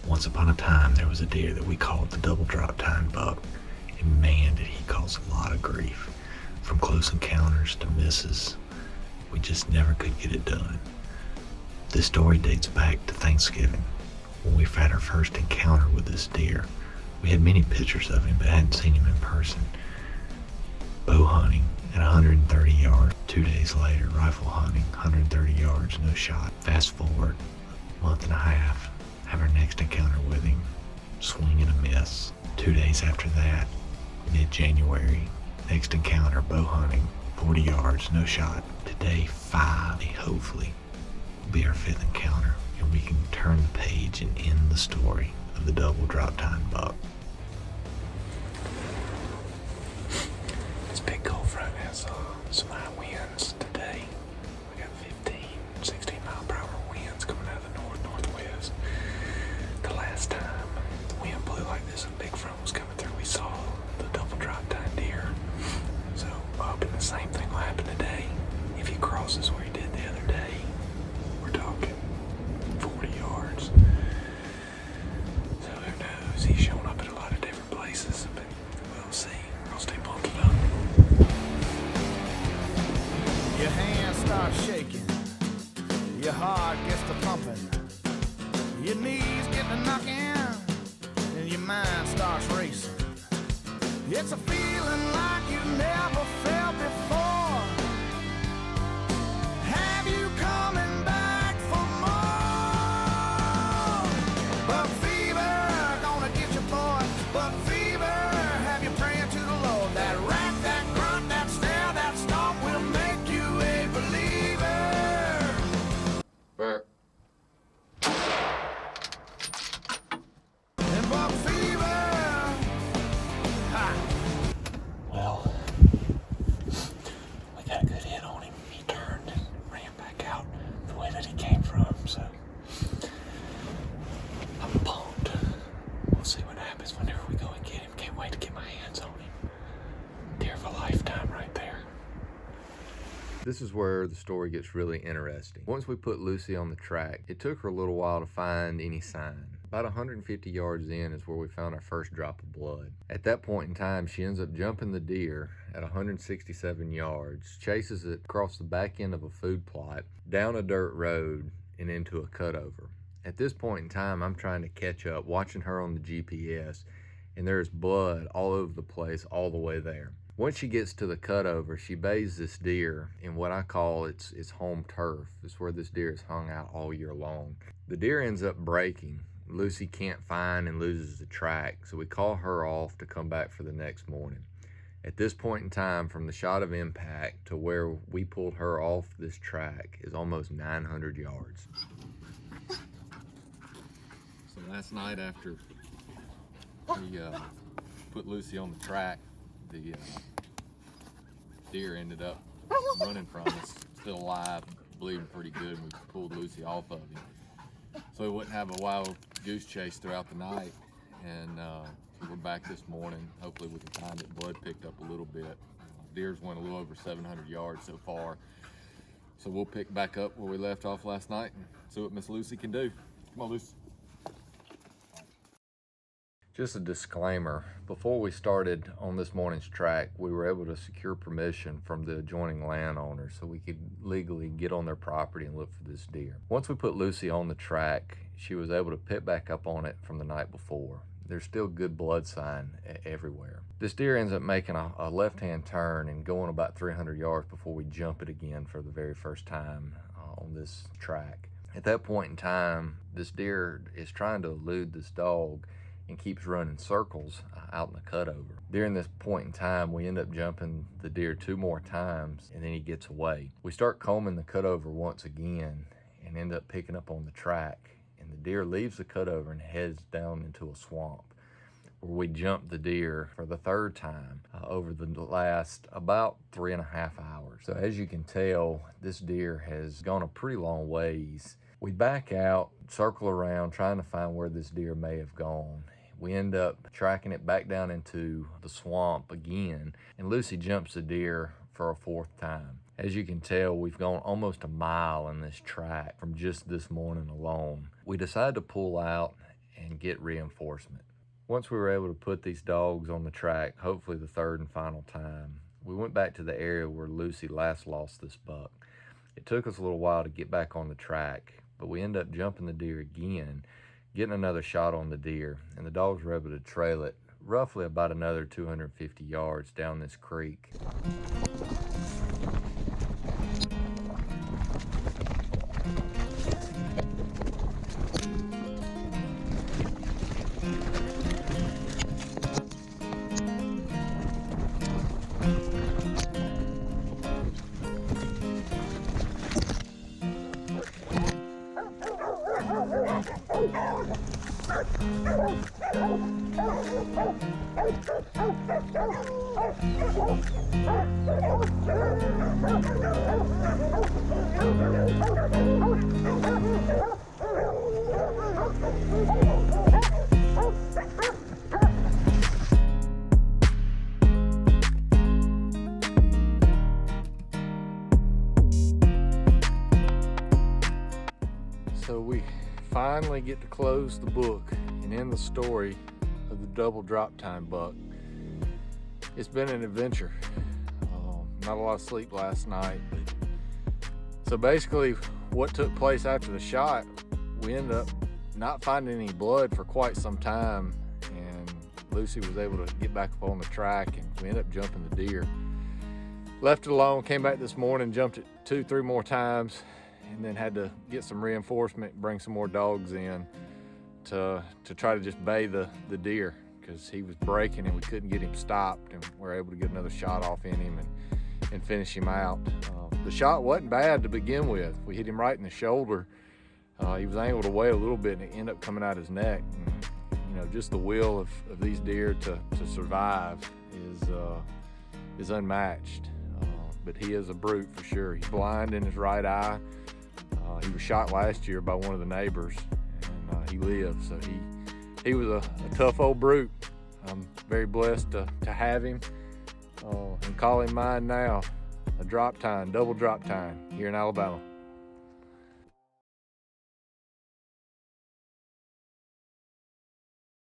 Once upon a time, there was a deer that we called the double Droptine buck, and man, did he cause a lot of grief. From close encounters to misses, we just never could get it done. This story dates back to Thanksgiving, when we had our first encounter with this deer. We had many pictures of him, but hadn't seen him in person. Bow hunting at 130 yards. 2 days later, rifle hunting, 130 yards, no shot. Fast forward a month and a half, have our next encounter with him, swing and a miss. 2 days after that, mid-January, next encounter, bow hunting, 40 yards, no shot. Today, 5, hopefully, will be our 5th encounter, and we can turn the page and end the story of the double Droptine buck. This big cold front has some high winds today. We got 15, 16 mile per hour winds coming out of the northwest. The last time the wind blew like this and big front was coming through, we saw the double Droptine deer. So I'm hoping the same thing will happen today. If he crosses where he did the other day, we're talking 40 yards. So who knows? He's shown up at a lot of different places, but we'll see. I'll stay buckled up. Your hands start shaking, your heart gets to pumping, your knees get to knocking, and your mind starts racing. It's a feeling like you never felt before. Have you coming back for more? But fever gonna get you, boy. But fever, have you praying to the Lord? That rat, that grunt, that stare, that stomp will make you a believer. Burp. And buck fever, ha. Well, we got a good hit on him. He turned and ran back out the way that he came from, so I'm pumped. We'll see what happens whenever we go and get him. Can't wait to get my hands on him. Deer of a lifetime right there. This is where the story gets really interesting. Once we put Lucy on the track, it took her a little while to find any sign. About 150 yards in is where we found our first drop of blood. At that point in time, she ends up jumping the deer at 167 yards, chases it across the back end of a food plot, down a dirt road, and into a cutover. At this point in time, I'm trying to catch up, watching her on the GPS, and there's blood all over the place all the way there. Once she gets to the cutover, she bays this deer in what I call its home turf. It's where this deer is hung out all year long. The deer ends up breaking. Lucy can't find and loses the track, so we call her off to come back for the next morning. At this point in time, from the shot of impact to where we pulled her off this track is almost 900 yards. So last night after we put Lucy on the track, the deer ended up running from us, still alive, bleeding pretty good, and we pulled Lucy off of him. So we wouldn't have a wild goose chase throughout the night, and we're back this morning. Hopefully we can find it. Blood picked up a little bit. Deer's went a little over 700 yards so far. So we'll pick back up where we left off last night and see what Miss Lucy can do. Come on, Lucy. Just a disclaimer, before we started on this morning's track, we were able to secure permission from the adjoining landowners so we could legally get on their property and look for this deer. Once we put Lucy on the track, she was able to pick back up on it from the night before. There's still good blood sign everywhere. This deer ends up making a left-hand turn and going about 300 yards before we jump it again for the very first time on this track. At that point in time, this deer is trying to elude this dog and keeps running circles out in the cutover. During this point in time, we end up jumping the deer 2 more times, and then he gets away. We start combing the cutover once again and end up picking up on the track, and the deer leaves the cutover and heads down into a swamp, where we jumped the deer for the 3rd time over the last about 3.5 hours. So as you can tell, this deer has gone a pretty long ways. We back out, circle around, trying to find where this deer may have gone. We end up tracking it back down into the swamp again, and Lucy jumps the deer for a 4th time. As you can tell, we've gone almost a mile in this track from just this morning alone. We decided to pull out and get reinforcement. Once we were able to put these dogs on the track, hopefully the third and final time, we went back to the area where Lucy last lost this buck. It took us a little while to get back on the track, but we ended up jumping the deer again, getting another shot on the deer, and the dogs were able to trail it roughly about another 250 yards down this creek. So we finally get to close the book and end the story of the double Droptine buck. It's been an adventure. Not a lot of sleep last night. So basically what took place after the shot, we ended up not finding any blood for quite some time, and Lucy was able to get back up on the track, and we ended up jumping the deer. Left it alone, came back this morning, jumped it 2-3 more times, and then had to get some reinforcement, bring some more dogs in to try to just bay the deer, because he was breaking and we couldn't get him stopped, and we were able to get another shot off in him and finish him out. The shot wasn't bad to begin with. We hit him right in the shoulder. He was able to wait a little bit and it ended up coming out his neck. And, you know, just the will of these deer to survive is unmatched. But he is a brute for sure. He's blind in his right eye. He was shot last year by one of the neighbors, and he lived. So he was a tough old brute. I'm very blessed to have him and call him mine now. A Droptine, double Droptine here in Alabama.